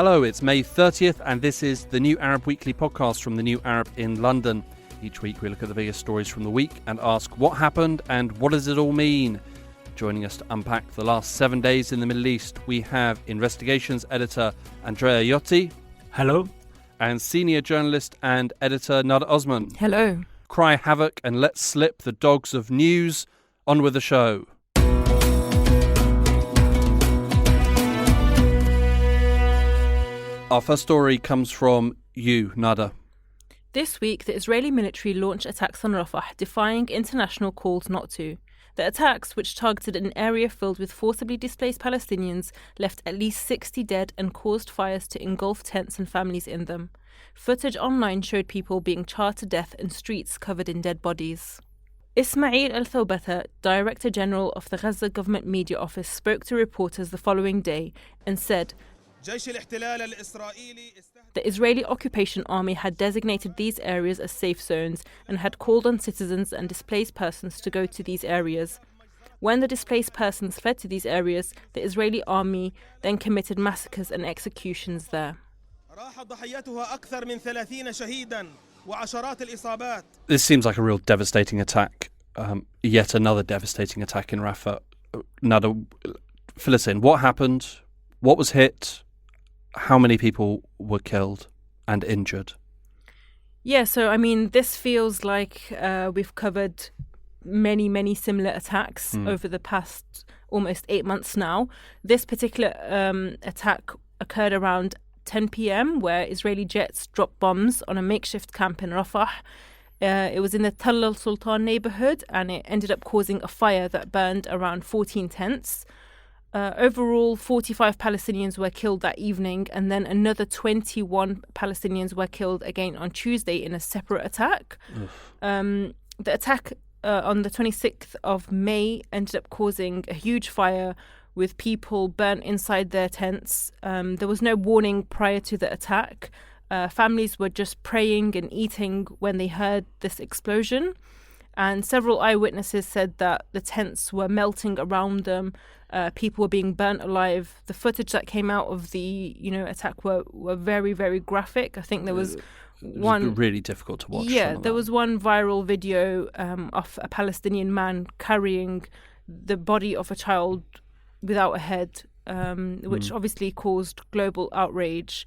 Hello, it's May 30th and this is the New Arab Weekly podcast from the New Arab in London. Each week we look at the biggest stories from the week and ask what happened and what does it all mean? Joining us to unpack the last 7 days in the Middle East, we have investigations editor Andrea Iotti. Hello. And senior journalist and editor Nada Osman. Hello. Cry havoc and let slip the dogs of news. On with the show. Our first story comes from you, Nada. This week, the Israeli military launched attacks on Rafah, defying international calls not to. The attacks, which targeted an area filled with forcibly displaced Palestinians, left at least 60 dead and caused fires to engulf tents and families in them. Footage online showed people being charred to death and streets covered in dead bodies. Ismail al-Thawbata, Director General of the Gaza Government Media Office, spoke to reporters the following day and said, the Israeli occupation army had designated these areas as safe zones and had called on citizens and displaced persons to go to these areas. When the displaced persons fled to these areas, the Israeli army then committed massacres and executions there. This seems like a real devastating attack. Yet another devastating attack in Rafah. Nada, fill us in. What happened? What was hit? How many people were killed and injured? Yeah, so this feels like we've covered many similar attacks over the past almost 8 months now. This particular attack occurred around 10 p.m. where Israeli jets dropped bombs on a makeshift camp in Rafah. It was in the Tal al-Sultan neighborhood and it ended up causing a fire that burned around 14 tents. Overall, 45 Palestinians were killed that evening, and then another 21 Palestinians were killed again on Tuesday in a separate attack. The attack on the 26th of May ended up causing a huge fire with people burnt inside their tents. There was no warning prior to the attack. Families were just praying and eating when they heard this explosion. And several eyewitnesses said that the tents were melting around them. People were being burnt alive. The footage that came out of the attack were very graphic. I think there was one really difficult to watch. Yeah, there was one viral video of a Palestinian man carrying the body of a child without a head, which obviously caused global outrage.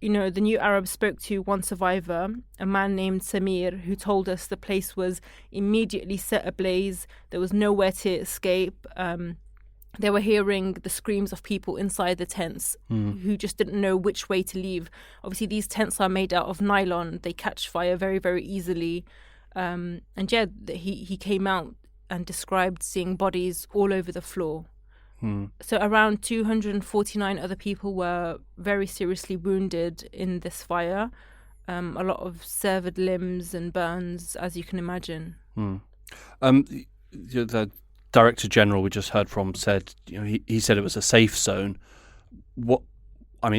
The New Arab spoke to one survivor, a man named Samir, who told us the place was immediately set ablaze. There was nowhere to escape. They were hearing the screams of people inside the tents who just didn't know which way to leave. Obviously, these tents are made out of nylon. They catch fire very easily. He came out and described seeing bodies all over the floor. So around 249 other people were very seriously wounded in this fire. A lot of severed limbs and burns, as you can imagine. The Director General we just heard from said, he said it was a safe zone.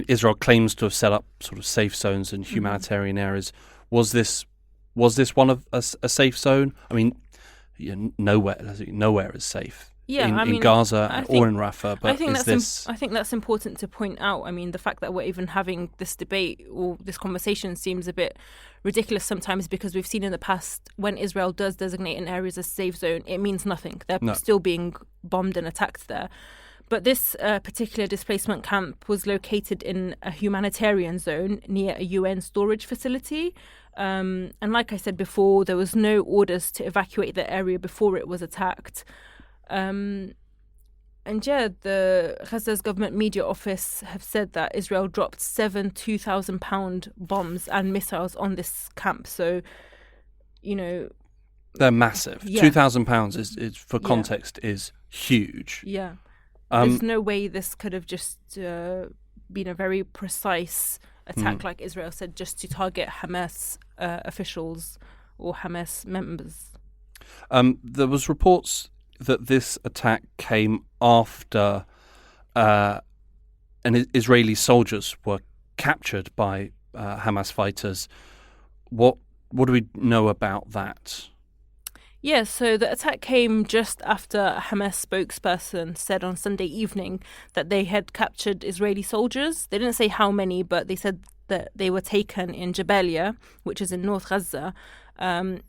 Israel claims to have set up sort of safe zones and humanitarian areas. Was this one of a safe zone? Nowhere is safe. Yeah, in Gaza or in Rafah, but I think that's important to point out. The fact that we're even having this debate or this conversation seems a bit ridiculous sometimes because we've seen in the past when Israel does designate an area as a safe zone, it means nothing. They're still being bombed and attacked there. But this particular displacement camp was located in a humanitarian zone near a UN storage facility. And like I said before, there was no orders to evacuate the area before it was attacked. The Gaza's government media office have said that Israel dropped 7 2,000-pound bombs and missiles on this camp. So, they're massive. Yeah. 2,000 pounds is for context is huge. Yeah, there's no way this could have just been a very precise attack, like Israel said, just to target Hamas officials or Hamas members. There was reports that this attack came after Israeli soldiers were captured by Hamas fighters. What do we know about that? Yeah, so the attack came just after a Hamas spokesperson said on Sunday evening that they had captured Israeli soldiers. They didn't say how many, but they said that they were taken in Jabalia, which is in North Gaza.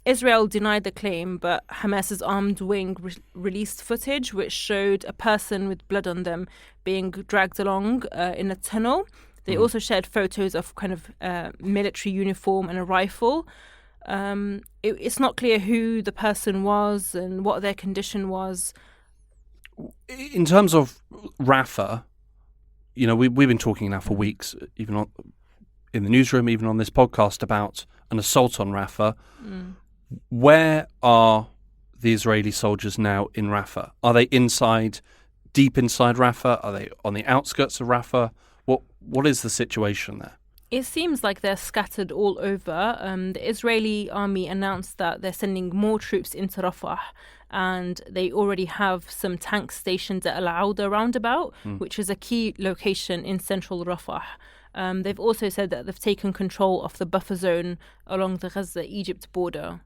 Israel denied the claim, but Hamas's armed wing released footage which showed a person with blood on them being dragged along in a tunnel. They also shared photos of kind of military uniform and a rifle. It's not clear who the person was and what their condition was. In terms of Rafah, we've been talking now for weeks, even in the newsroom, even on this podcast, about an assault on Rafah. Where are the Israeli soldiers now in Rafah? Are they deep inside Rafah? Are they on the outskirts of Rafah? What is the situation there? It seems like they're scattered all over. The Israeli army announced that they're sending more troops into Rafah, and they already have some tank stationed at Al Auda roundabout, which is a key location in central Rafah. They've also said that they've taken control of the buffer zone along the Gaza-Egypt border.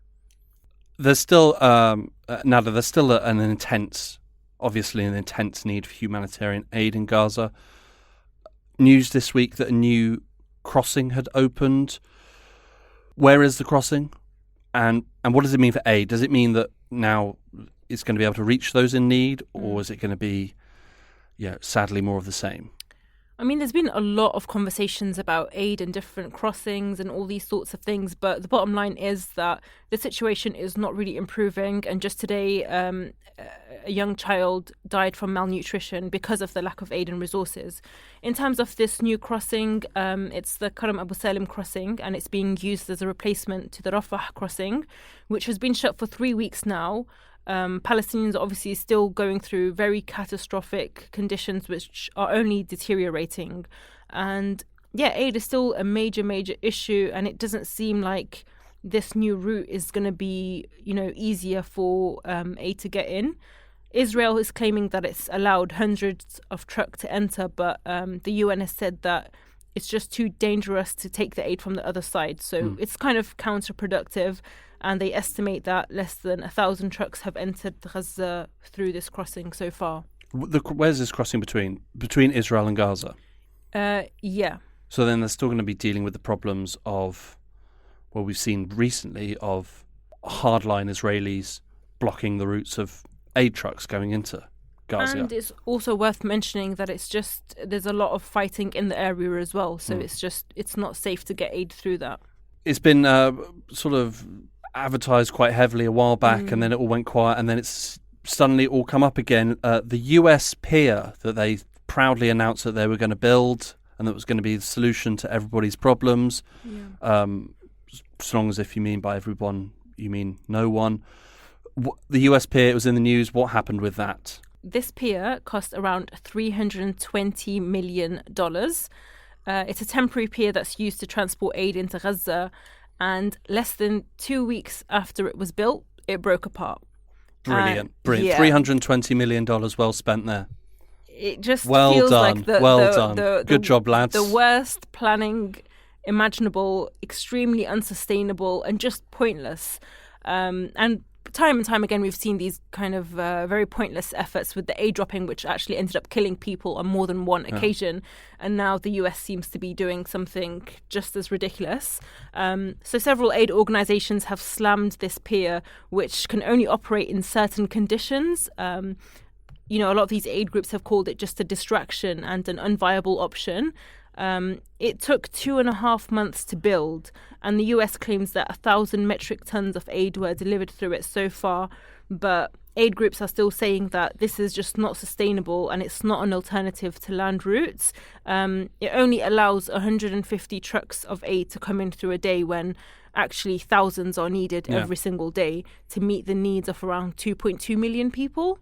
There's still, Nada, there's still an intense need for humanitarian aid in Gaza. News this week that a new crossing had opened. Where is the crossing? And what does it mean for aid? Does it mean that now it's going to be able to reach those in need, or is it going to be, sadly, more of the same? I mean, there's been a lot of conversations about aid and different crossings and all these sorts of things, but the bottom line is that the situation is not really improving. And just today, a young child died from malnutrition because of the lack of aid and resources. In terms of this new crossing, it's the Karam Abu Salim crossing, and it's being used as a replacement to the Rafah crossing, which has been shut for 3 weeks now. Palestinians are obviously still going through very catastrophic conditions which are only deteriorating. And aid is still a major issue, and it doesn't seem like this new route is going to be, easier for aid to get in. Israel is claiming that it's allowed hundreds of trucks to enter, but the UN has said that it's just too dangerous to take the aid from the other side. So it's kind of counterproductive. And they estimate that less than 1,000 trucks have entered Gaza through this crossing so far. Where's this crossing between Israel and Gaza? Yeah. So then they're still going to be dealing with the problems of, well, we've seen recently of hardline Israelis blocking the routes of aid trucks going into Gaza. And it's also worth mentioning that there's a lot of fighting in the area as well. So it's not safe to get aid through that. It's been sort of advertised quite heavily a while back, and then it all went quiet, and then it's suddenly all come up again. The US pier that they proudly announced that they were going to build, and that was going to be the solution to everybody's problems. So long as if you mean by everyone, you mean no one. The US pier, it was in the news. What happened with that? This pier cost around $320 million. It's a temporary pier that's used to transport aid into Gaza. And less than 2 weeks after it was built, it broke apart. Brilliant. Yeah. $320 million well spent there. It just well feels done. like Good job, lads. The worst planning imaginable, extremely unsustainable, and just pointless. And time and time again, we've seen these kind of very pointless efforts with the aid dropping, which actually ended up killing people on more than one occasion. And now the US seems to be doing something just as ridiculous. So several aid organizations have slammed this pier, which can only operate in certain conditions. A lot of these aid groups have called it just a distraction and an unviable option. It took 2.5 months to build, and the US claims that 1,000 metric tons of aid were delivered through it so far. But aid groups are still saying that this is just not sustainable and it's not an alternative to land routes. It only allows 150 trucks of aid to come in through a day when actually thousands are needed every single day to meet the needs of around 2.2 million people.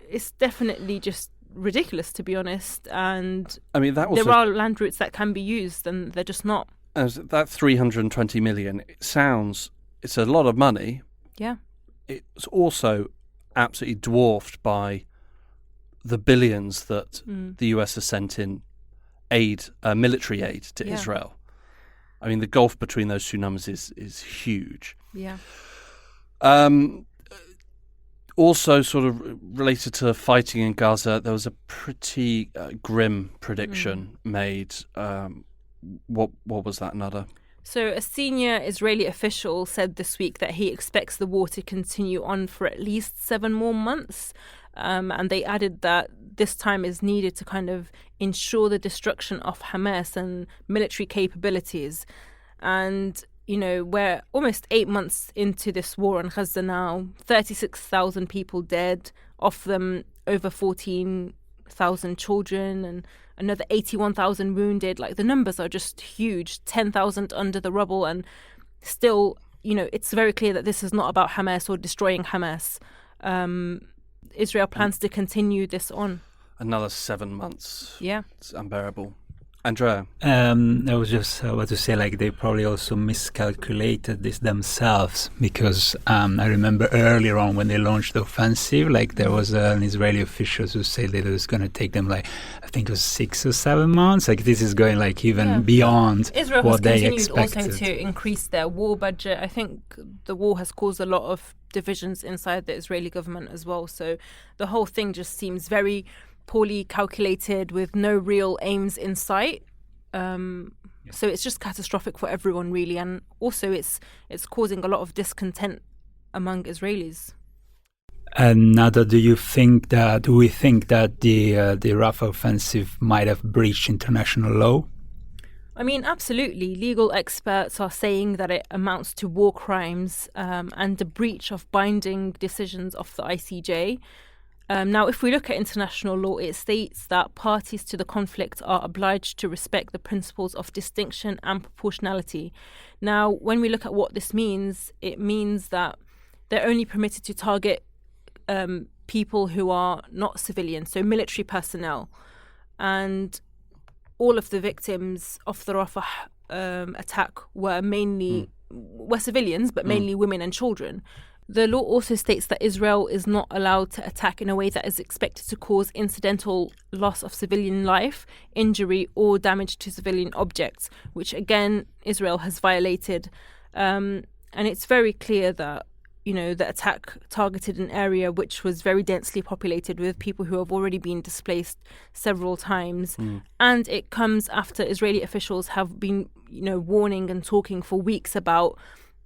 It's definitely just ridiculous, to be honest. And I mean, that there are land routes that can be used, and they're just not. As that 320 million, it's a lot of money. Yeah. It's also absolutely dwarfed by the billions that the US has sent in aid, military aid to Israel. I mean, the gulf between those two numbers is huge. Yeah. Also, sort of related to fighting in Gaza, there was a pretty grim prediction made. What was that, Nada? So a senior Israeli official said this week that he expects the war to continue on for at least 7 more months. And they added that this time is needed to kind of ensure the destruction of Hamas and military capabilities. And, you know, we're almost 8 months into this war on Gaza now, 36,000 people dead, of them over 14,000 children and another 81,000 wounded. Like, the numbers are just huge, 10,000 under the rubble. And still, you know, it's very clear that this is not about Hamas or destroying Hamas. Israel plans to continue this on. Another 7 months. Yeah. It's unbearable. Andrea? I was just about to say, like, they probably also miscalculated this themselves, because I remember earlier on when they launched the offensive, like, there was an Israeli official who said that it was going to take them, like, I think it was 6 or 7 months. Like, this is going, like, even beyond Israel what they expected. Israel has continued also to increase their war budget. I think the war has caused a lot of divisions inside the Israeli government as well. So the whole thing just seems very poorly calculated with no real aims in sight. So it's just catastrophic for everyone, really. And also it's causing a lot of discontent among Israelis. And Nada, do we think that the Rafah offensive might have breached international law? I mean, absolutely. Legal experts are saying that it amounts to war crimes and a breach of binding decisions of the ICJ. Now, if we look at international law, it states that parties to the conflict are obliged to respect the principles of distinction and proportionality. Now, when we look at what this means, it means that they're only permitted to target people who are not civilians, so military personnel. And all of the victims of the Rafah attack were civilians, but mainly women and children. The law also states that Israel is not allowed to attack in a way that is expected to cause incidental loss of civilian life, injury, or damage to civilian objects, which again Israel has violated. And it's very clear that, you know, the attack targeted an area which was very densely populated with people who have already been displaced several times. And it comes after Israeli officials have been, you know, warning and talking for weeks about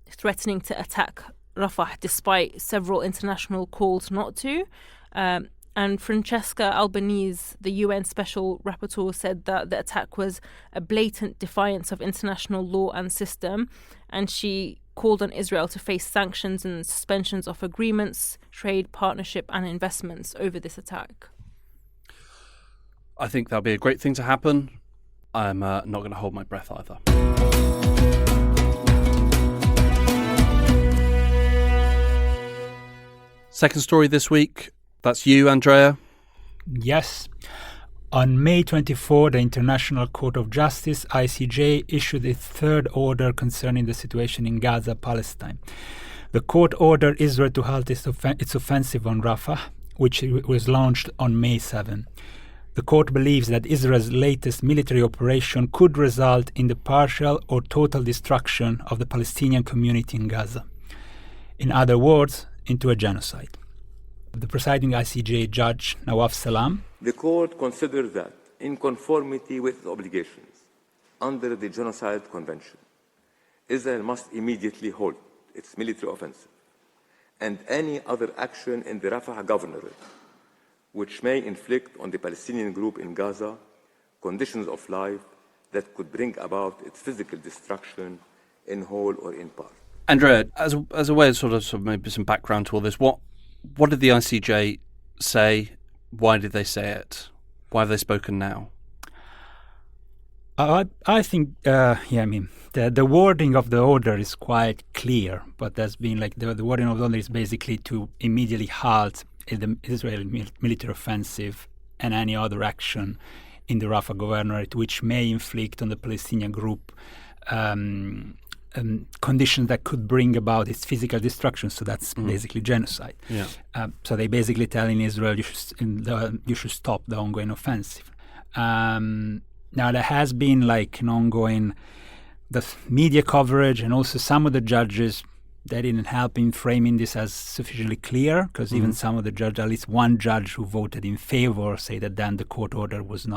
threatening to attack Rafah, despite several international calls not to. And Francesca Albanese, the UN Special Rapporteur, said that the attack was a blatant defiance of international law and system. And she called on Israel to face sanctions and suspensions of agreements, trade, partnership and investments over this attack. I think that'll be a great thing to happen. I'm not going to hold my breath either. Second story this week, that's you, Andrea. Yes. On May 24, the International Court of Justice, ICJ, issued its third order concerning the situation in Gaza, Palestine. The court ordered Israel to halt its offensive on Rafah, which was launched on May 7. The court believes that Israel's latest military operation could result in the partial or total destruction of the Palestinian community in Gaza. In other words, into a genocide. The presiding ICJ judge, Nawaf Salam. The court considers that, in conformity with its obligations under the Genocide Convention, Israel must immediately halt its military offensive and any other action in the Rafah governorate which may inflict on the Palestinian group in Gaza conditions of life that could bring about its physical destruction in whole or in part. Andrea, as a way of sort of maybe some background to all this, what did the ICJ say? Why did they say it? Why have they spoken now? I think, the wording of the order is quite clear, but there's been the wording of the order is basically to immediately halt the Israeli military offensive and any other action in the Rafah governorate which may inflict on the Palestinian group conditions that could bring about its physical destruction. So that's basically genocide. Yeah. So they basically telling Israel you should stop the ongoing offensive. Now there has been an ongoing the media coverage and also some of the judges, they didn't help in framing this as sufficiently clear, because even some of the judges, at least one judge who voted in favor, say that then the court order was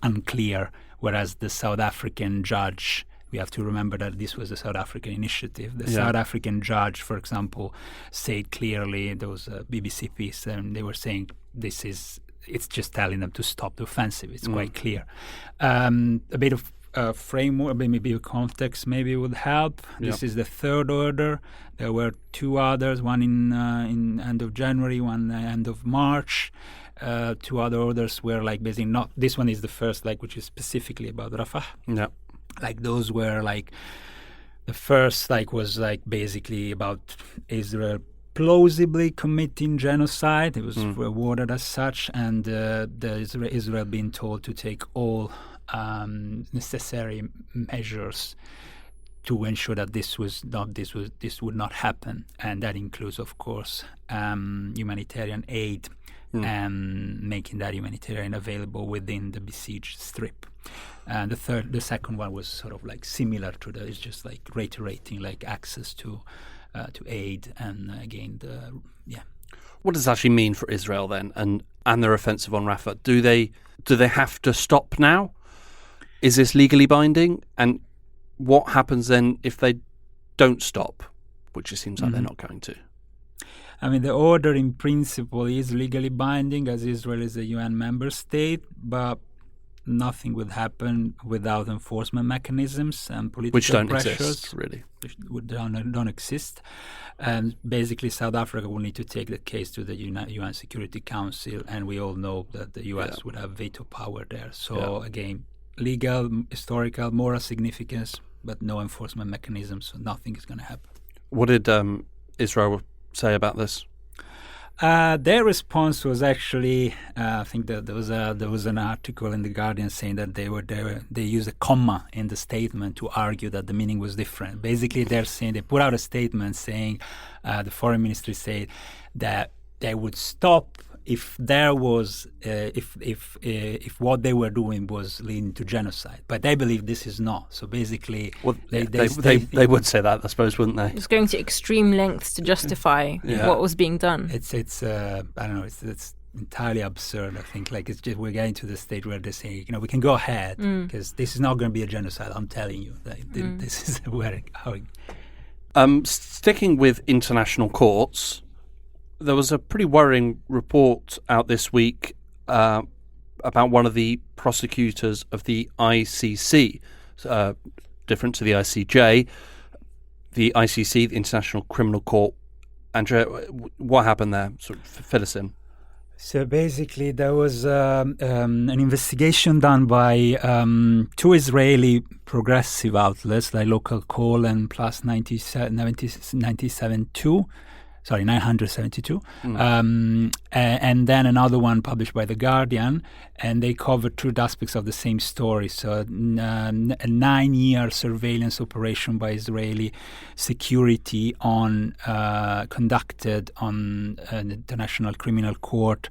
unclear, whereas the South African judge, we have to remember that this was a South African initiative. The South African judge, for example, said clearly, there was a BBC piece, and they were saying it's just telling them to stop the offensive. It's quite clear. A bit of framework, maybe a context maybe would help. This is the third order. There were two others, one in end of January, one end of March. Two other orders were like basically not, this one is the first, like, which is specifically about Rafah. Yeah. Like those were like, the first like was like basically about Israel plausibly committing genocide. It was awarded as such, and Israel being told to take all necessary measures to ensure that this would not happen, and that includes, of course, humanitarian aid and making that humanitarian available within the besieged strip. And the second one was sort of like similar to that. It's just like reiterating like access to aid, and again What does this actually mean for Israel then, and their offensive on Rafah? Do they have to stop now? Is this legally binding? And what happens then if they don't stop, which it seems like they're not going to? I mean, the order in principle is legally binding, as Israel is a UN member state, but nothing would happen without enforcement mechanisms and political which don't pressures. Exist, really. Which don't exist. And basically, South Africa will need to take the case to the UN Security Council, and we all know that the US would have veto power there. So again, legal, historical, moral significance, but no enforcement mechanism, so nothing is going to happen. What did Israel say about this? Their response was actually, I think that there was an article in the Guardian saying that they used a comma in the statement to argue that the meaning was different. Basically, they put out a statement saying, the foreign ministry said that they would stop if there was if what they were doing was leading to genocide, but they believe this is not. So basically, they would say that, I suppose, wouldn't they? It's going to extreme lengths to justify what was being done. It's I don't know. It's entirely absurd. I think like it's just we're getting to the stage where they're saying, we can go ahead because this is not going to be a genocide. I'm telling you, this is how. Sticking with international courts. There was a pretty worrying report out this week about one of the prosecutors of the ICC, different to the ICJ. The ICC, the International Criminal Court. Andrea, what happened there? Sort of fill us in. So basically, there was an investigation done by two Israeli progressive outlets, like Local Call and Plus 972. Sorry, 972, and then another one published by The Guardian, and they covered two aspects of the same story. So a 9-year surveillance operation by Israeli security conducted on the International Criminal Court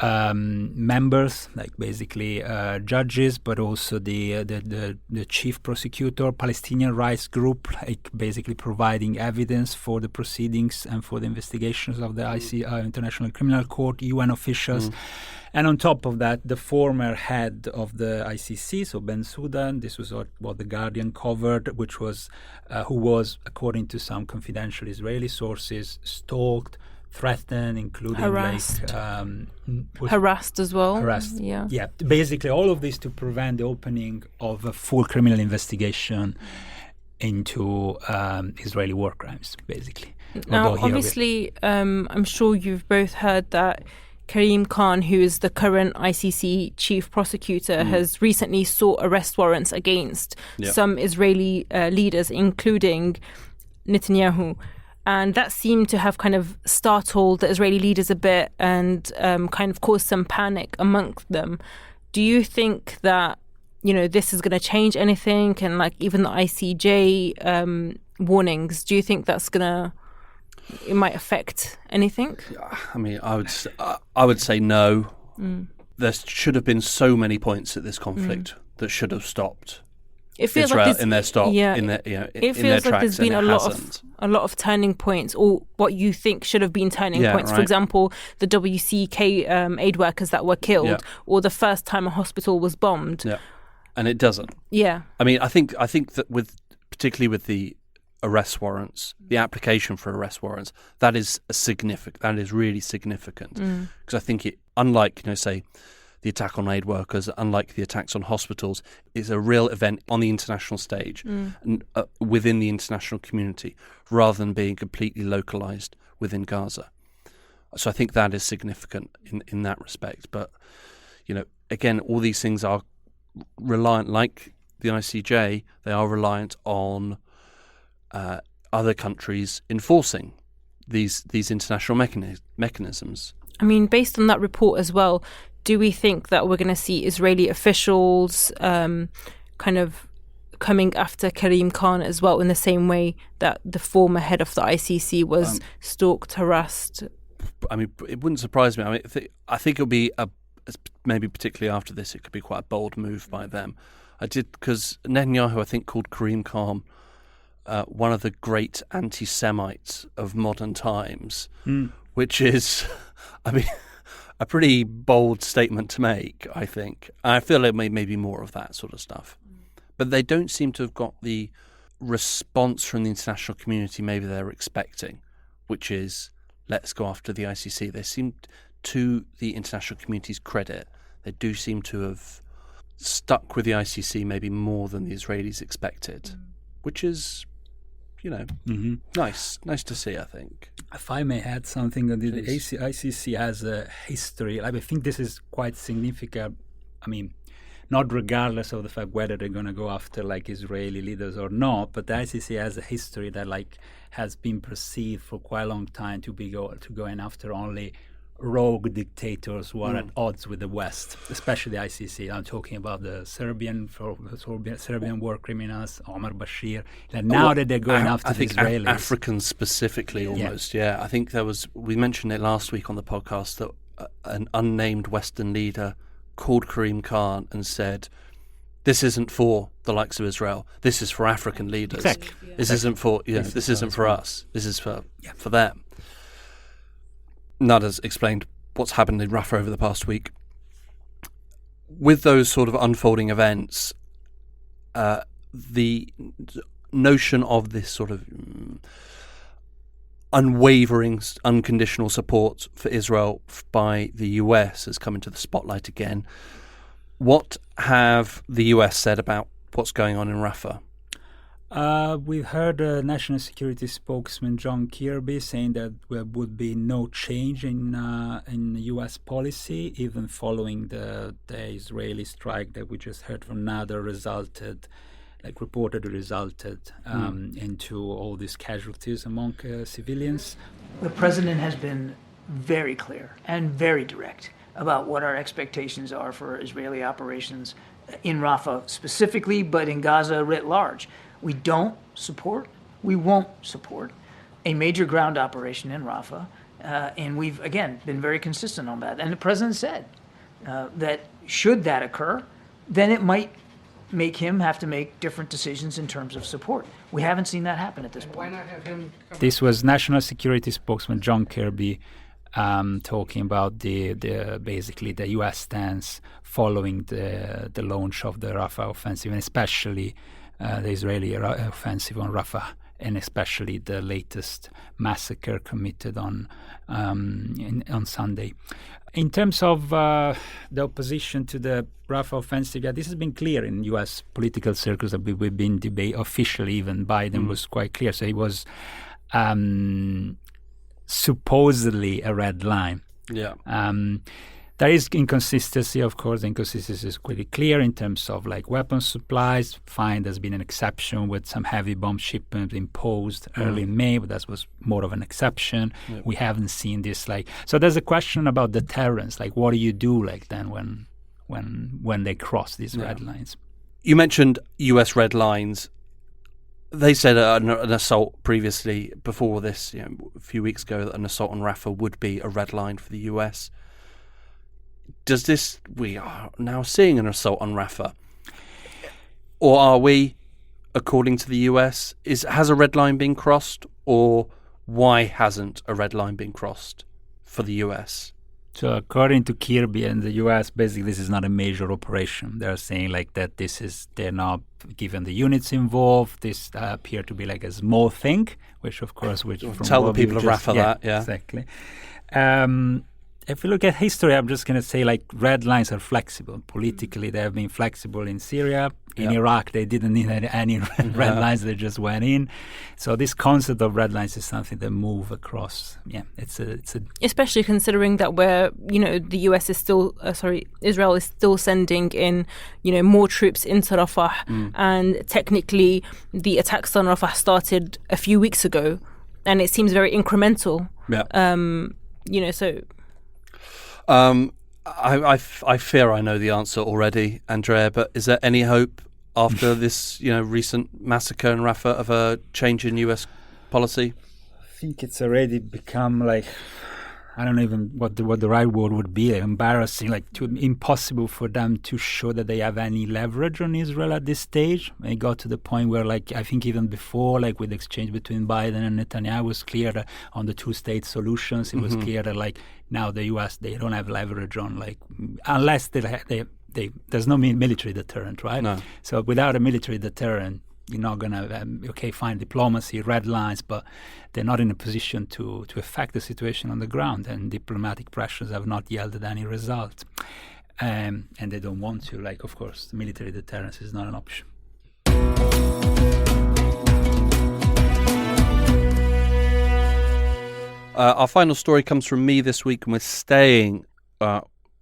members, like basically judges, but also the chief prosecutor, Palestinian rights group, like basically providing evidence for the proceedings and for the investigations of the International Criminal Court, UN officials. And on top of that, the former head of the ICC, so Ben Sudan, this was what The Guardian covered, which was who was, according to some confidential Israeli sources, stalked, threatened, including harassed. Harassed as well. Harassed. Yeah. Basically, all of this to prevent the opening of a full criminal investigation into Israeli war crimes, basically. Now, obviously, I'm sure you've both heard that Karim Khan, who is the current ICC chief prosecutor, has recently sought arrest warrants against some Israeli leaders, including Netanyahu. And that seemed to have kind of startled the Israeli leaders a bit and kind of caused some panic amongst them. Do you think that, this is going to change anything? And like even the ICJ warnings, do you think it might affect anything? I mean, I would say no. There should have been so many points at this conflict that should have stopped It feels Israel like in their stop. Yeah, in their, it feels like there's been a lot of turning points, or what you think should have been turning points. Right. For example, the WCK aid workers that were killed, or the first time a hospital was bombed. Yeah, and it doesn't. Yeah, I mean, I think that particularly with the arrest warrants, the application for arrest warrants, that is significant. That is really significant, because I think it, unlike say the attack on aid workers, unlike the attacks on hospitals, is a real event on the international stage and within the international community, rather than being completely localized within Gaza. So I think that is significant in that respect. But again, all these things are reliant, like the ICJ, they are reliant on other countries enforcing these international mechanisms. I mean, based on that report as well, do we think that we're going to see Israeli officials kind of coming after Karim Khan as well, in the same way that the former head of the ICC was stalked, harassed? I mean, it wouldn't surprise me. I mean, I think it'll be maybe particularly after this, it could be quite a bold move by them. Because Netanyahu, I think, called Karim Khan one of the great anti-Semites of modern times, which is, I mean, a pretty bold statement to make, I think. I feel it may be more of that sort of stuff. But they don't seem to have got the response from the international community maybe they're expecting, which is, let's go after the ICC. They seem, to the international community's credit, they do seem to have stuck with the ICC maybe more than the Israelis expected, which is, nice to see, I think. If I may add something, the ICC has a history. I think this is quite significant. I mean, not regardless of the fact whether they're going to go after Israeli leaders or not, but the ICC has a history that has been perceived for quite a long time to be going after only rogue dictators who are at odds with the West, especially the ICC. I'm talking about the Serbian war criminals, Omar Bashir. And now that they're going after the Israelis, Africans specifically, almost. Yeah, I think we mentioned it last week on the podcast that an unnamed Western leader called Karim Khan and said, "This isn't for the likes of Israel. This is for African leaders. Exactly. This isn't for This isn't for us. This is for them." Nada's explained what's happened in Rafah over the past week. With those sort of unfolding events, the notion of this sort of unwavering, unconditional support for Israel by the US has come into the spotlight again. What have the US said about what's going on in Rafah? We've heard National Security Spokesman John Kirby saying that there would be no change in U.S. policy, even following the Israeli strike that we just heard from Nada reportedly resulted into all these casualties among civilians. The president has been very clear and very direct about what our expectations are for Israeli operations in Rafah specifically, but in Gaza writ large. We don't support, we won't support a major ground operation in Rafah, and we've, again, been very consistent on that. And the president said that should that occur, then it might make him have to make different decisions in terms of support. We haven't seen that happen at this point. Why not have him come? This was National Security Spokesman John Kirby talking about basically the U.S. stance following the launch of the Rafah offensive, and especially the Israeli offensive on Rafah, and especially the latest massacre committed on Sunday. In terms of the opposition to the Rafah offensive, this has been clear in U.S. political circles that we've been debating officially. Even Biden was quite clear. So it was supposedly a red line. Yeah. There is inconsistency, of course. The inconsistency is pretty clear in terms of weapons supplies. Fine, there's been an exception with some heavy bomb shipments imposed early in May, but that was more of an exception. Yep. We haven't seen this so there's a question about deterrence. What do you do then when they cross these red lines? You mentioned U.S. red lines. They said an assault previously, before this, a few weeks ago, that an assault on Rafah would be a red line for the U.S. We are now seeing an assault on Rafah. Or are we, according to the US, has a red line been crossed, or why hasn't a red line been crossed for the US? So according to Kirby and the US, basically this is not a major operation. They're saying like that they're not given the units involved. This appear to be like a small thing, which of course, from tell the people of Rafah that, yeah. Exactly. If you look at history, I'm just going to say like red lines are flexible. Politically, they have been flexible in Syria. In Iraq, they didn't need any red lines. They just went in. So this concept of red lines is something that move across. Yeah, it's a especially considering that the US is still, Israel is still sending in, more troops into Rafah. And technically, the attacks on Rafah started a few weeks ago, and it seems very incremental. Yeah. So. I fear I know the answer already, Andrea, but is there any hope after this, recent massacre in Rafah of a change in US policy? I think it's already become like, I don't know even what the right word would be, embarrassing, impossible for them to show that they have any leverage on Israel at this stage. It got to the point where, I think even before, with the exchange between Biden and Netanyahu, it was clear that on the two-state solutions, it was clear that, now the U.S., they don't have leverage on, unless there's no military deterrent, right? No. So without a military deterrent, you're not going to, fine diplomacy, red lines, but they're not in a position to affect the situation on the ground, and diplomatic pressures have not yielded any result. And they don't want to. Of course, military deterrence is not an option. Our final story comes from me this week, and we're staying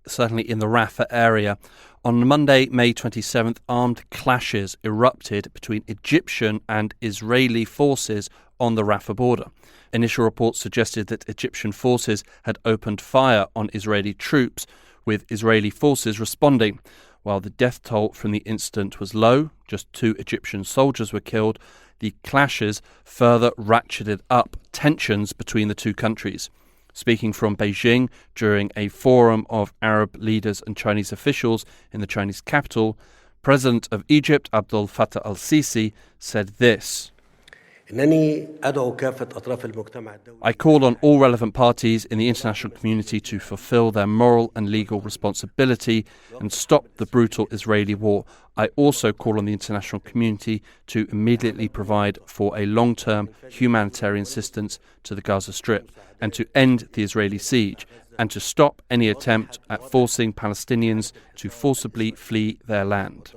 certainly in the Rafah area. On Monday, May 27th, armed clashes erupted between Egyptian and Israeli forces on the Rafah border. Initial reports suggested that Egyptian forces had opened fire on Israeli troops, with Israeli forces responding. While the death toll from the incident was low, just 2 Egyptian soldiers were killed, the clashes further ratcheted up tensions between the two countries. Speaking from Beijing during a forum of Arab leaders and Chinese officials in the Chinese capital, President of Egypt, Abdel Fattah al-Sisi, said this: I call on all relevant parties in the international community to fulfill their moral and legal responsibility and stop the brutal Israeli war. I also call on the international community to immediately provide for a long-term humanitarian assistance to the Gaza Strip and to end the Israeli siege and to stop any attempt at forcing Palestinians to forcibly flee their land.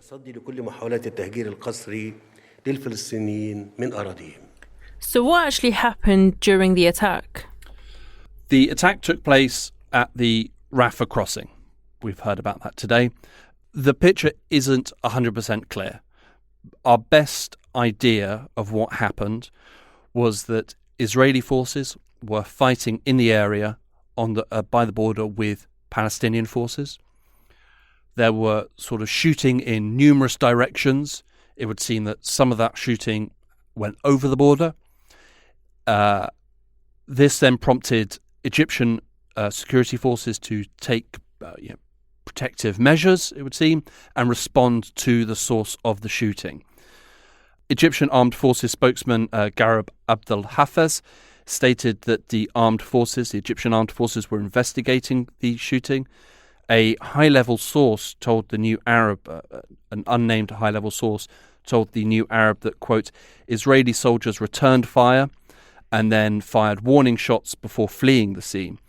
So what actually happened during the attack? The attack took place at the Rafah crossing. We've heard about that today. The picture isn't 100% clear. Our best idea of what happened was that Israeli forces were fighting in the area on the by the border with Palestinian forces. There were sort of shooting in numerous directions. It would seem that some of that shooting went over the border. This then prompted Egyptian security forces to take protective measures, it would seem, and respond to the source of the shooting. Egyptian Armed Forces spokesman Garib Abdel Hafez stated that the Egyptian Armed Forces were investigating the shooting. A high-level source told the New Arab, an unnamed high-level source, told the New Arab that, quote, Israeli soldiers returned fire and then fired warning shots before fleeing the scene.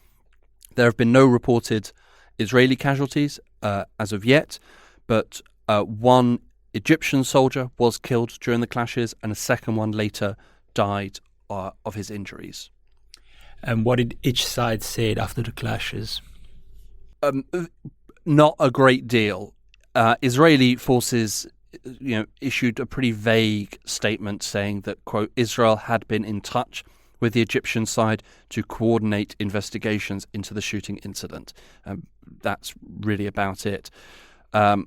There have been no reported Israeli casualties as of yet, but one Egyptian soldier was killed during the clashes and a second one later died of his injuries. And what did each side say after the clashes? Not a great deal. Israeli forces issued a pretty vague statement saying that, quote, Israel had been in touch with the Egyptian side to coordinate investigations into the shooting incident. That's really about it. Al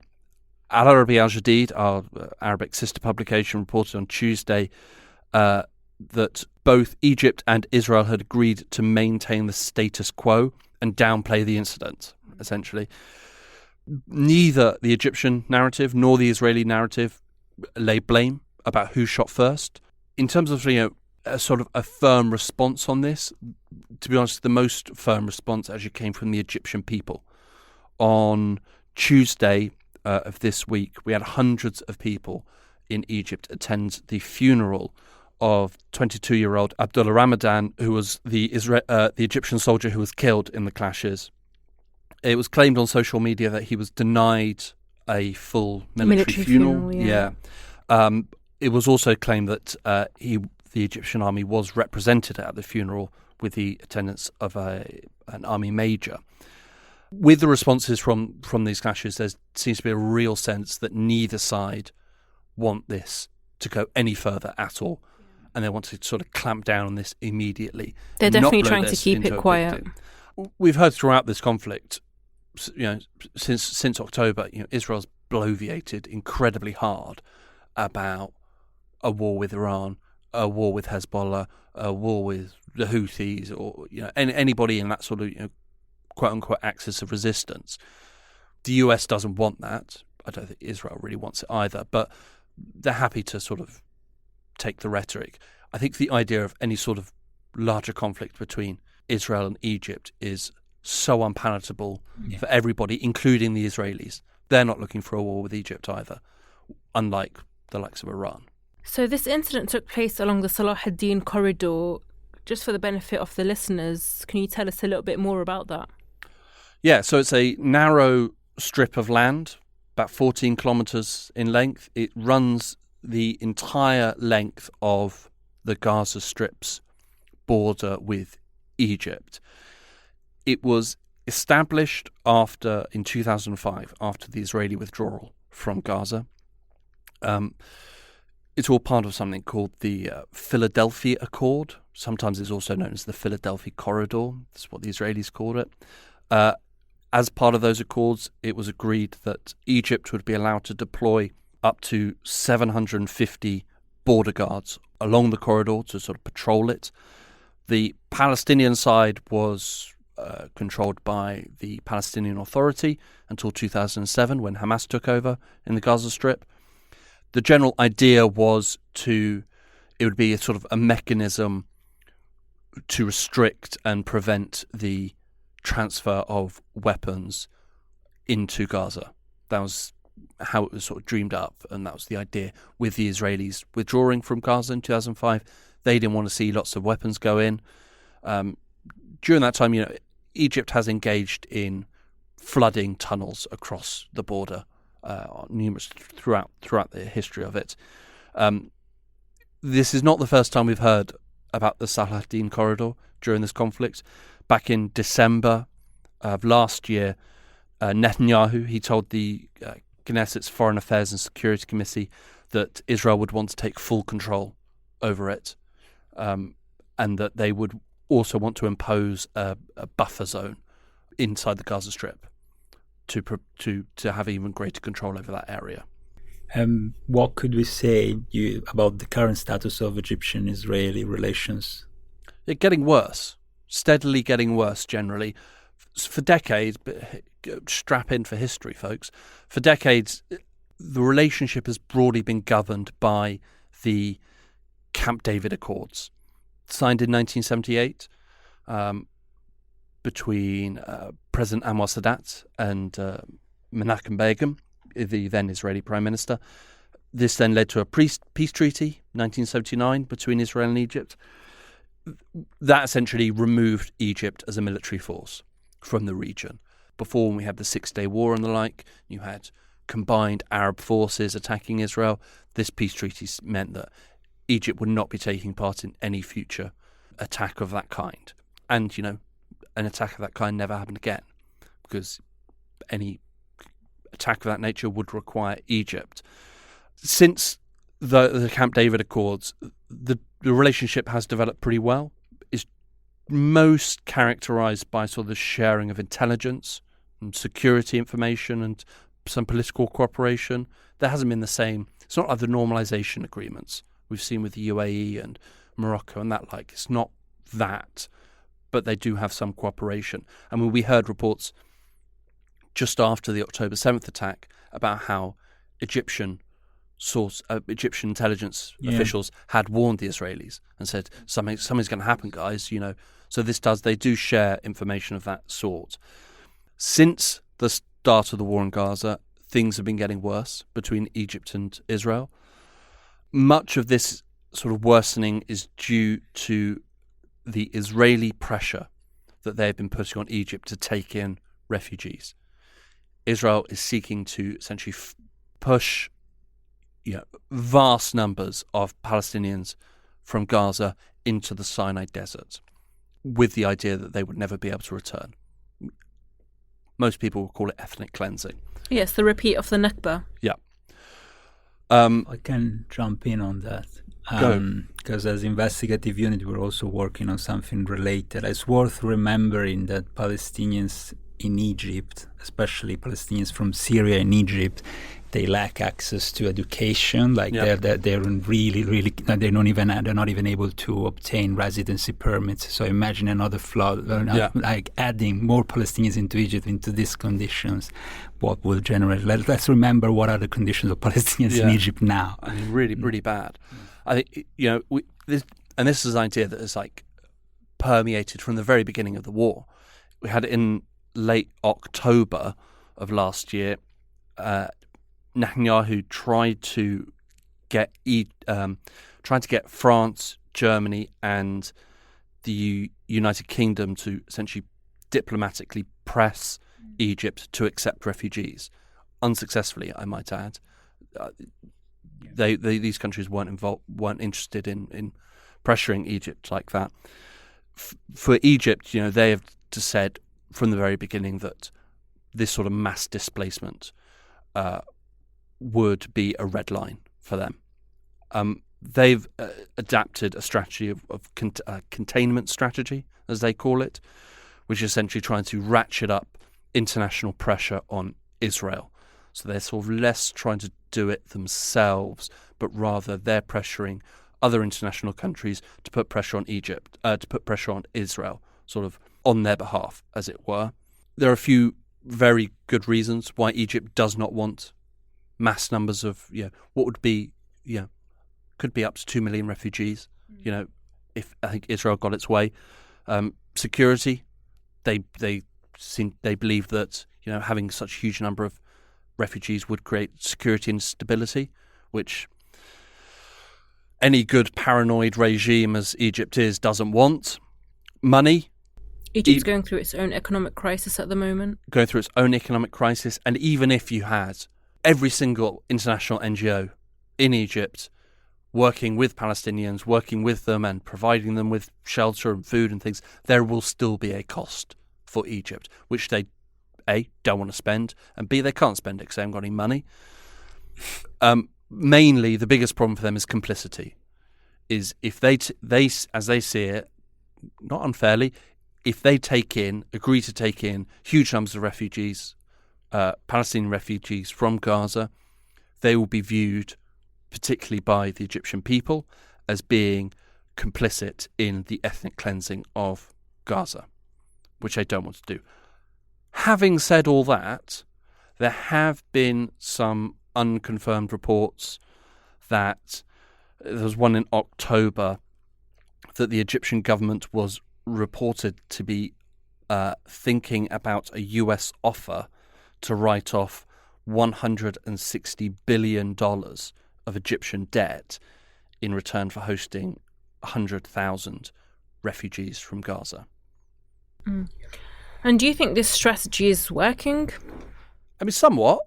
Arabi Al Jadid, our Arabic sister publication, reported on Tuesday that both Egypt and Israel had agreed to maintain the status quo and downplay the incident, essentially. Neither the Egyptian narrative nor the Israeli narrative lay blame about who shot first. In terms of, a sort of a firm response on this, to be honest, the most firm response actually came from the Egyptian people. On Tuesday of this week, we had hundreds of people in Egypt attend the funeral of 22-year-old Abdullah Ramadan, who was the Egyptian soldier who was killed in the clashes. It was claimed on social media that he was denied a full military funeral. Yeah. It was also claimed that the Egyptian army was represented at the funeral with the attendance of an army major. With the responses from these clashes, there seems to be a real sense that neither side want this to go any further at all, and they want to sort of clamp down on this immediately. They're definitely trying to keep it quiet. We've heard throughout this conflict, since October, Israel's bloviated incredibly hard about a war with Iran, a war with Hezbollah, a war with the Houthis, or anybody in that sort of quote unquote axis of resistance. The US doesn't want that. I don't think Israel really wants it either, but they're happy to sort of take the rhetoric. I think the idea of any sort of larger conflict between Israel and Egypt is so unpalatable for everybody, including the Israelis. They're not looking for a war with Egypt either, unlike the likes of Iran. So this incident took place along the Salah ad-Din corridor. Just for the benefit of the listeners, can you tell us a little bit more about that? Yeah, so it's a narrow strip of land, about 14 kilometres in length. It runs the entire length of the Gaza Strip's border with Egypt. It was established in 2005, after the Israeli withdrawal from Gaza. It's all part of something called the Philadelphia Accord. Sometimes it's also known as the Philadelphia Corridor. That's what the Israelis called it. As part of those accords, it was agreed that Egypt would be allowed to deploy up to 750 border guards along the corridor to sort of patrol it. The Palestinian side was controlled by the Palestinian Authority until 2007, when Hamas took over in the Gaza Strip. The general idea was it would be a sort of a mechanism to restrict and prevent the transfer of weapons into Gaza. That was how it was sort of dreamed up, and that was the idea with the Israelis withdrawing from Gaza in 2005. They didn't want to see lots of weapons go in. During that time, Egypt has engaged in flooding tunnels across the border, numerous throughout the history of it. This is not the first time we've heard about the Salah ad-Din corridor during this conflict. Back in December of last year, Netanyahu, he told the Knesset's Foreign Affairs and Security Committee that Israel would want to take full control over it, and that they would also want to impose a buffer zone inside the Gaza Strip to have even greater control over that area. What could we say about the current status of Egyptian-Israeli relations? They're getting worse, steadily getting worse generally. For decades, but strap in for history, folks. For decades, the relationship has broadly been governed by the Camp David Accords, signed in 1978 between President Anwar Sadat and Menachem Begin, the then Israeli Prime Minister. This then led to a peace treaty, 1979, between Israel and Egypt. That essentially removed Egypt as a military force from the region. Before, when we had the Six-Day War and the like, you had combined Arab forces attacking Israel. This peace treaty meant that Egypt would not be taking part in any future attack of that kind. And, an attack of that kind never happened again, because any attack of that nature would require Egypt. Since the Camp David Accords, the relationship has developed pretty well. It's most characterized by sort of the sharing of intelligence and security information and some political cooperation. There hasn't been the same. It's not like the normalization agreements we've seen with the UAE and Morocco and that like. It's not that, but they do have some cooperation. I mean, we heard reports just after the October 7th attack about how Egyptian Egyptian intelligence officials had warned the Israelis and said something's going to happen, guys. So they do share information of that sort. Since the start of the war in Gaza, things have been getting worse between Egypt and Israel. Much of this sort of worsening is due to the Israeli pressure that they've been putting on Egypt to take in refugees. Israel is seeking to essentially push vast numbers of Palestinians from Gaza into the Sinai desert with the idea that they would never be able to return. Most people will call it ethnic cleansing. Yes, the repeat of the Nakba. Yeah. I can jump in on that. Because as investigative unit, we're also working on something related. It's worth remembering that Palestinians in Egypt, especially Palestinians from Syria in Egypt, they lack access to education. They're not even able to obtain residency permits. So imagine another flood, like adding more Palestinians into Egypt into these conditions. What will generate? Let's remember what are the conditions of Palestinians in Egypt now. I mean, really, really bad. I think this is an idea that is like permeated from the very beginning of the war. We had it in late October of last year. Netanyahu tried to get France, Germany, and the United Kingdom to essentially diplomatically press Egypt to accept refugees, unsuccessfully, I might add. These countries weren't interested in pressuring Egypt like that. For Egypt, they have said from the very beginning that this sort of mass displacement would be a red line for them. They've adapted a strategy of containment strategy, as they call it, which is essentially trying to ratchet up international pressure on Israel. So they're sort of less trying to do it themselves, but rather they're pressuring other international countries to put pressure on Egypt, to put pressure on Israel, sort of on their behalf, as it were. There are a few very good reasons why Egypt does not want mass numbers of, what would be, could be up to 2 million refugees, if I think Israel got its way. Security, they believe that, having such a huge number of refugees would create security instability, which any good paranoid regime as Egypt is doesn't want. Money. Egypt's going through its own economic crisis at the moment. Going through its own economic crisis. And even if you had every single international NGO in Egypt working with Palestinians, working with them and providing them with shelter and food and things, there will still be a cost for Egypt, which they, A, don't want to spend, and B, they can't spend it because they haven't got any money. Mainly, the biggest problem for them is complicity. Is if they as they see it, not unfairly, if they agree to take in huge numbers of refugees, Palestinian refugees from Gaza, they will be viewed, particularly by the Egyptian people, as being complicit in the ethnic cleansing of Gaza, which they don't want to do. Having said all that, there have been some unconfirmed reports that there was one in October that the Egyptian government was reported to be thinking about a US offer to write off $160 billion of Egyptian debt in return for hosting 100,000 refugees from Gaza. And do you think this strategy is working? I mean, somewhat.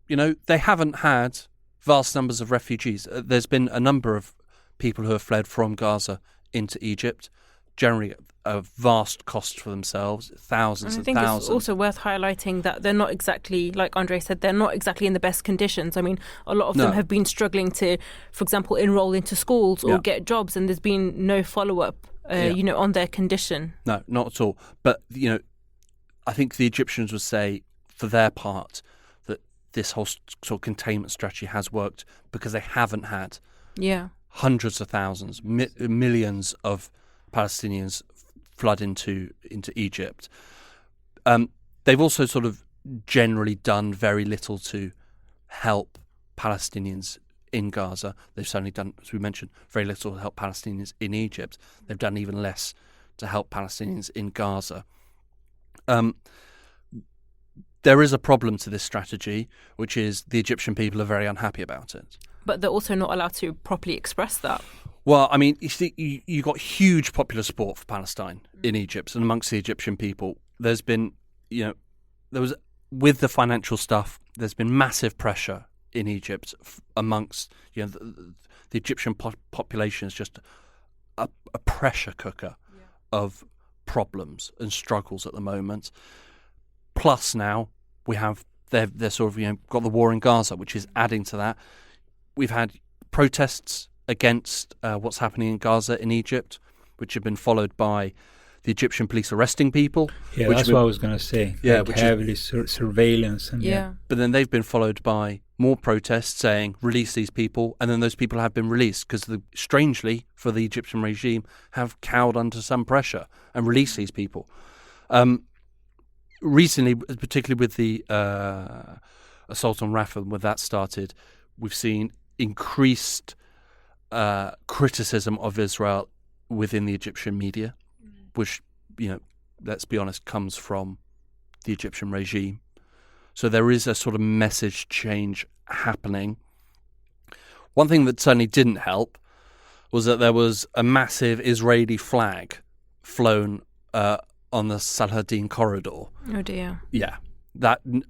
They haven't had vast numbers of refugees. There's been a number of people who have fled from Gaza into Egypt, generally a vast cost for themselves, thousands and thousands. I think it's also worth highlighting that they're not exactly, like Andre said, they're not exactly in the best conditions. I mean, a lot of them have been struggling to, for example, enroll into schools or get jobs, and there's been no follow-up, on their condition. No, not at all. But, I think the Egyptians would say, for their part, that this whole sort of containment strategy has worked because they haven't had hundreds of thousands, millions of Palestinians flood into Egypt. They've also sort of generally done very little to help Palestinians in Gaza. They've certainly done, as we mentioned, very little to help Palestinians in Egypt. They've done even less to help Palestinians in Gaza. There is a problem to this strategy, which is the Egyptian people are very unhappy about it. But they're also not allowed to properly express that. Well, I mean, you see, you got huge popular support for Palestine in Egypt and amongst the Egyptian people. There's been, with the financial stuff, there's been massive pressure in Egypt amongst, the Egyptian population is just a pressure cooker of problems and struggles at the moment. Plus now we have they're sort of got the war in Gaza, which is adding to that. We've had protests against what's happening in Gaza in Egypt, which have been followed by the Egyptian police arresting people. Yeah, that's what I was going to say. Yeah, like heavily surveillance. And But then they've been followed by more protests saying, release these people. And then those people have been released because, strangely, for the Egyptian regime, have cowed under some pressure and released these people. Recently, particularly with the assault on Rafah, when that started, we've seen increased criticism of Israel within the Egyptian media, which, let's be honest, comes from the Egyptian regime. So there is a sort of message change happening. One thing that certainly didn't help was that there was a massive Israeli flag flown on the Salahdin corridor. Oh dear. Yeah.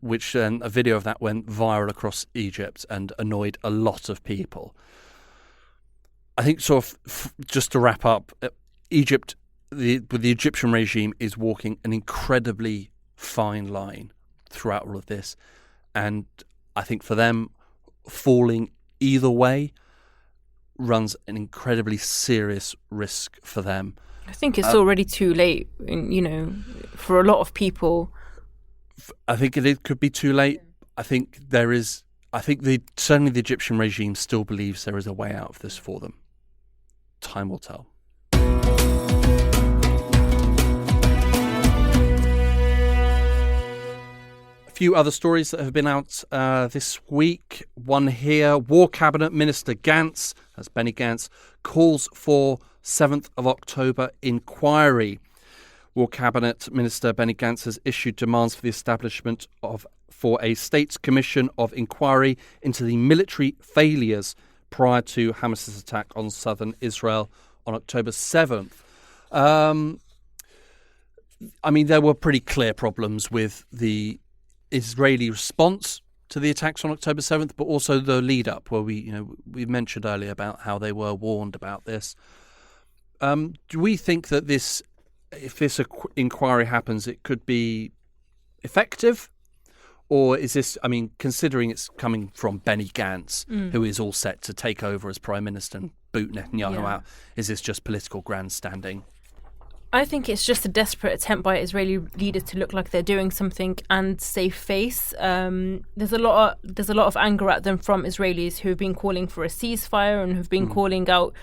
Which a video of that went viral across Egypt and annoyed a lot of people. I think just to wrap up, Egypt, the Egyptian regime is walking an incredibly fine line throughout all of this. And I think for them, falling either way runs an incredibly serious risk for them. I think it's already too late, for a lot of people. I think it could be too late. I think certainly the Egyptian regime still believes there is a way out of this for them. Time will tell. A few other stories that have been out this week. One here, War Cabinet Minister Gantz, that's Benny Gantz, calls for 7th of October inquiry. War Cabinet Minister Benny Gantz has issued demands for the establishment for a States Commission of Inquiry into the military failures prior to Hamas's attack on southern Israel on October 7th. There were pretty clear problems with the Israeli response to the attacks on October 7th, but also the lead up where we mentioned earlier about how they were warned about this. Do we think that if this inquiry happens, it could be effective? Or is this, considering it's coming from Benny Gantz, who is all set to take over as Prime Minister and boot Netanyahu out, is this just political grandstanding? I think it's just a desperate attempt by Israeli leaders to look like they're doing something and save face. There's a lot of anger at them from Israelis who've been calling for a ceasefire and who've been calling out,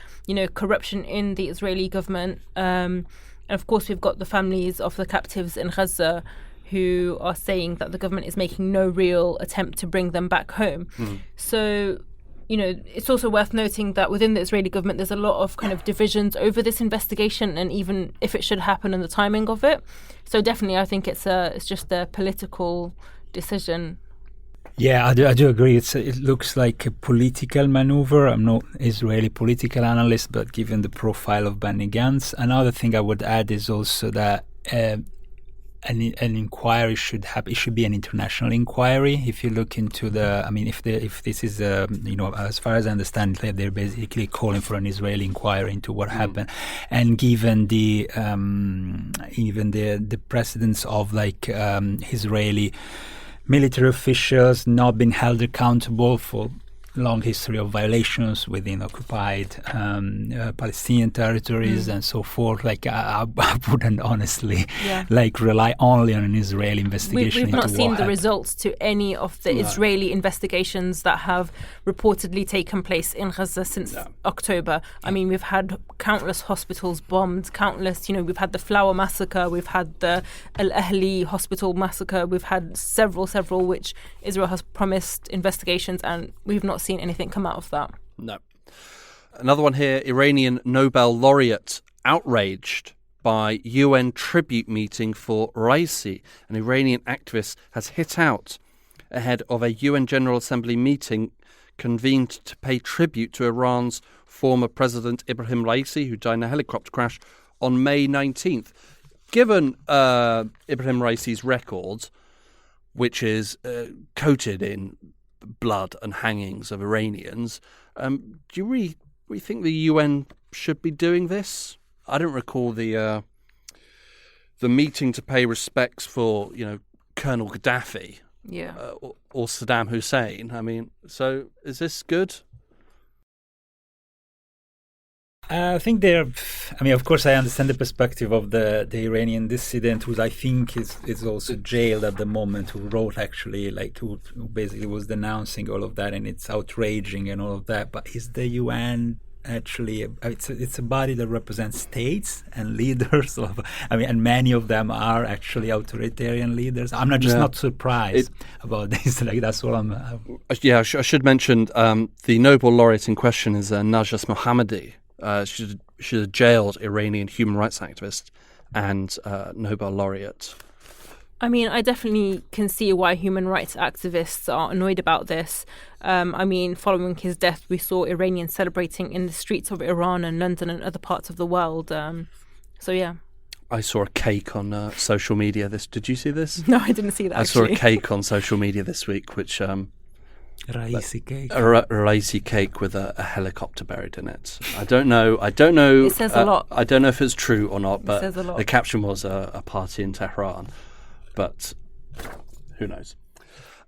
corruption in the Israeli government. And of course, we've got the families of the captives in Gaza who are saying that the government is making no real attempt to bring them back home. So, it's also worth noting that within the Israeli government, there's a lot of kind of divisions over this investigation and even if it should happen and the timing of it. So definitely, I think it's just a political decision. Yeah, I do agree. It looks like a political maneuver. I'm not Israeli political analyst, but given the profile of Benny Gantz, another thing I would add is also that an inquiry should happen. It should be an international inquiry. If you look into if this is as far as I understand, they're basically calling for an Israeli inquiry into what happened, and given the precedence of Israeli military officials not being held accountable for long history of violations within occupied Palestinian territories and so forth. I wouldn't honestly rely only on an Israeli investigation. We've not seen the results to any of the Israeli investigations that have reportedly taken place in Gaza since October. We've had countless hospitals bombed, we've had the Flower massacre, we've had the Al Ahli hospital massacre, we've had several which Israel has promised investigations, and we've not seen seen anything come out of that. No. Another one here, Iranian Nobel laureate outraged by UN tribute meeting for Raisi. An Iranian activist has hit out ahead of a UN General Assembly meeting convened to pay tribute to Iran's former president Ibrahim Raisi, who died in a helicopter crash on May 19th. Given Ibrahim Raisi's record, which is coated in blood and hangings of Iranians, do you really think the UN should be doing this? I don't recall the meeting to pay respects for, Colonel Gaddafi, or Saddam Hussein. I mean, so is this good? I think of course, I understand the perspective of the Iranian dissident, who I think is also jailed at the moment, who wrote actually, who basically was denouncing all of that, and it's outraging and all of that. But is the UN actually, it's a body that represents states and leaders and many of them are actually authoritarian leaders. I'm not surprised about this. That's what I'm. I should mention the Nobel laureate in question is Najat Mohammadi. She's a jailed Iranian human rights activist and Nobel laureate. I mean, I definitely can see why human rights activists are annoyed about this. Following his death, we saw Iranians celebrating in the streets of Iran and London and other parts of the world. I saw a cake on social media. Did you see this? No, I didn't see that. I saw a cake on social media this week, which Raisi cake. A Raisi cake with a helicopter buried in it. I don't know. It says a lot. I don't know if it's true or not, but it says a lot. The caption was a party in Tehran. But who knows?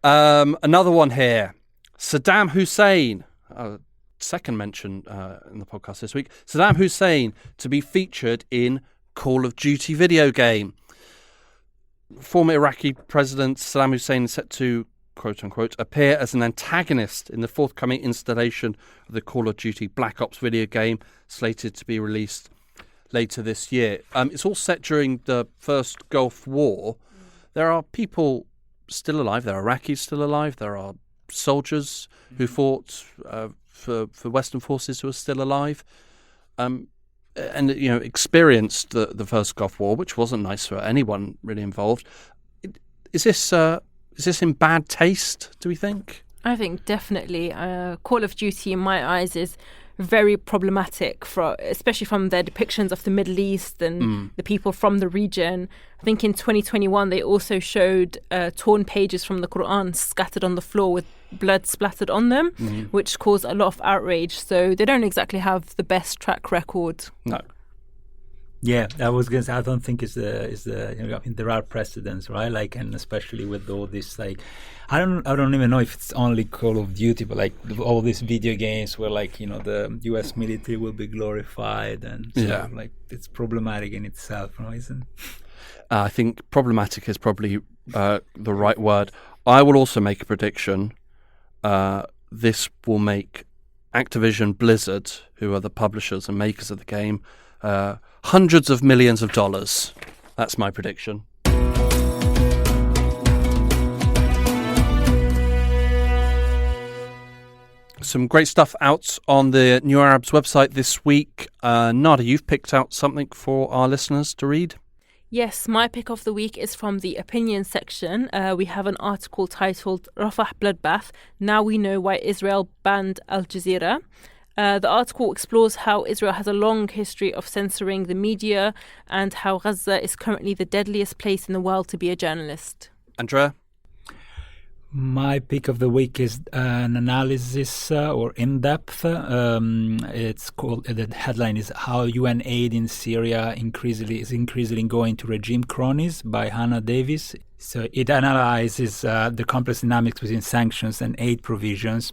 Another one here. Saddam Hussein. Second mention in the podcast this week. Saddam Hussein to be featured in Call of Duty video game. Former Iraqi President Saddam Hussein is set to, quote unquote, appear as an antagonist in the forthcoming installation of the Call of Duty Black Ops video game, slated to be released later this year. It's all set during the first Gulf War. There are people still alive. There are Iraqis still alive. There are soldiers who fought for Western forces who are still alive, and experienced the first Gulf War, which wasn't nice for anyone really involved. Is this in bad taste, do we think? I think definitely. Call of Duty, in my eyes, is very problematic, especially from their depictions of the Middle East and the people from the region. I think in 2021 they also showed torn pages from the Quran scattered on the floor with blood splattered on them, which caused a lot of outrage. So they don't exactly have the best track record. No. Yeah, I was going to say, I don't think there are precedents, right? And especially with all this, I don't even know if it's only Call of Duty, but all these video games where the U.S. military will be glorified, and it's problematic in itself, no, isn't it? I think problematic is probably the right word. I will also make a prediction. This will make Activision Blizzard, who are the publishers and makers of the game, hundreds of millions of dollars. That's my prediction. Some great stuff out on the New Arab's website this week. Nada, you've picked out something for our listeners to read? Yes, my pick of the week is from the opinion section. We have an article titled Rafah Bloodbath. Now we know why Israel banned Al Jazeera. The article explores how Israel has a long history of censoring the media and how Gaza is currently the deadliest place in the world to be a journalist. Andrea? My pick of the week is an analysis or in-depth. It's called, the headline is How UN Aid in Syria is increasingly going to regime cronies by Hannah Davis. So it analyzes the complex dynamics between sanctions and aid provisions,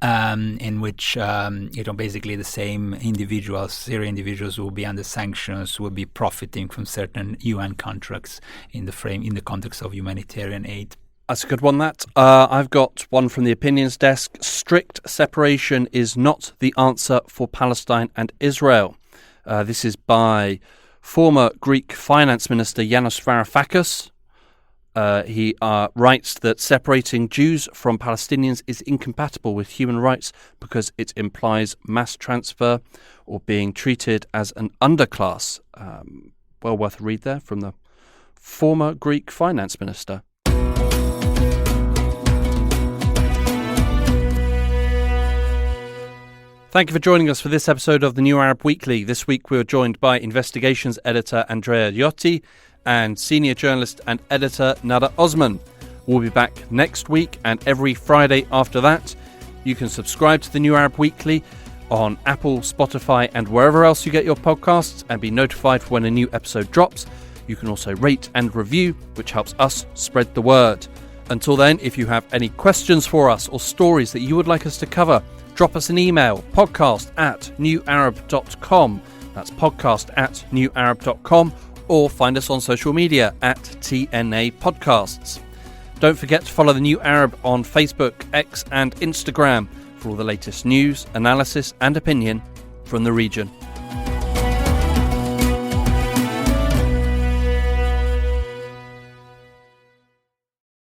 in which basically the same individuals, Syrian individuals who will be under sanctions, will be profiting from certain UN contracts in the context of humanitarian aid. That's a good one, that. I've got one from the opinions desk. Strict separation is not the answer for Palestine and Israel. This is by former Greek finance minister Yanis Varoufakis. He writes that separating Jews from Palestinians is incompatible with human rights because it implies mass transfer or being treated as an underclass. Well worth a read there from the former Greek finance minister. Thank you for joining us for this episode of the New Arab Weekly. This week we were joined by investigations editor Andrea Iotti and senior journalist and editor Nada Osman. We'll be back next week and every Friday after that. You can subscribe to the New Arab Weekly on Apple, Spotify and wherever else you get your podcasts and be notified when a new episode drops. You can also rate and review, which helps us spread the word. Until then, if you have any questions for us or stories that you would like us to cover, drop us an email, podcast@newarab.com. That's podcast@newarab.com, or find us on social media @TNA Podcasts. Don't forget to follow the New Arab on Facebook, X and Instagram for all the latest news, analysis and opinion from the region.